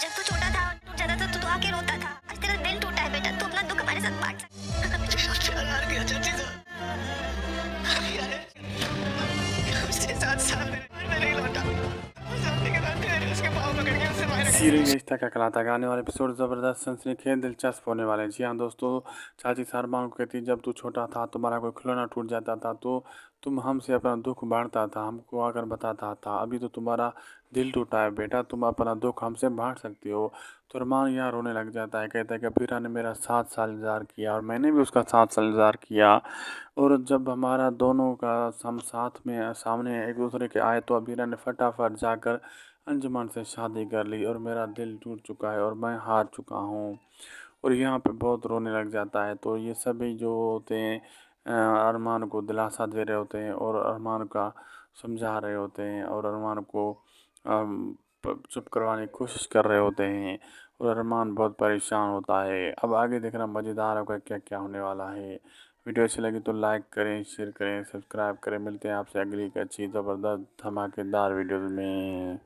जब तू छोटा था और टूट जाता था तो तू आके रोता था। आज तेरा दिल टूटा है बेटा, तू अपना दुख हमारे साथ बांट सकता है। मुझे सबसे प्यार किया चाची साहब। उसके साथ साल में नहीं लौटा। सामने के बाद फिर उसके पाँव पकड़ के उससे बाहर सीरियल रिश्ता क्या कहलाता है आने वाले एपिसोड ज़बरदस्त सनसनीखेज दिलचस्प होने वाले हैं। जी हाँ दोस्तों, चाची सारबान को कहती जब तू छोटा था तुम्हारा कोई खिलौना टूट जाता था तो तुम हमसे अपना दुख बांटता था, हमको आकर बताता था। अभी तो तुम्हारा दिल टूटा है बेटा, तुम अपना दुख हमसे बांट सकती हो। तो अरमान यहाँ रोने लग जाता है, कहता है कि अबीरा ने मेरा 7 साल इंतज़ार किया और मैंने भी उसका 7 साल इंतज़ार किया। और जब हमारा दोनों का हम साथ में सामने एक दूसरे के आए तो अबीरा ने फटाफट जाकर अंजुमन से शादी कर ली और मेरा दिल टूट चुका है और मैं हार चुका हूँ। और यहाँ पे बहुत रोने लग जाता है। तो ये सभी जो होते हैं अरमान को दिलासा दे रहे होते हैं और अरमान का समझा रहे होते हैं और अरमान को चुप करवाने की कोशिश कर रहे होते हैं और अरमान बहुत परेशान होता है। अब आगे देखना मज़ेदार होगा क्या क्या होने वाला है। वीडियो अच्छी लगी तो लाइक करें, शेयर करें, सब्सक्राइब करें। मिलते हैं आपसे अगली एक अच्छी ज़बरदस्त धमाकेदार वीडियो में।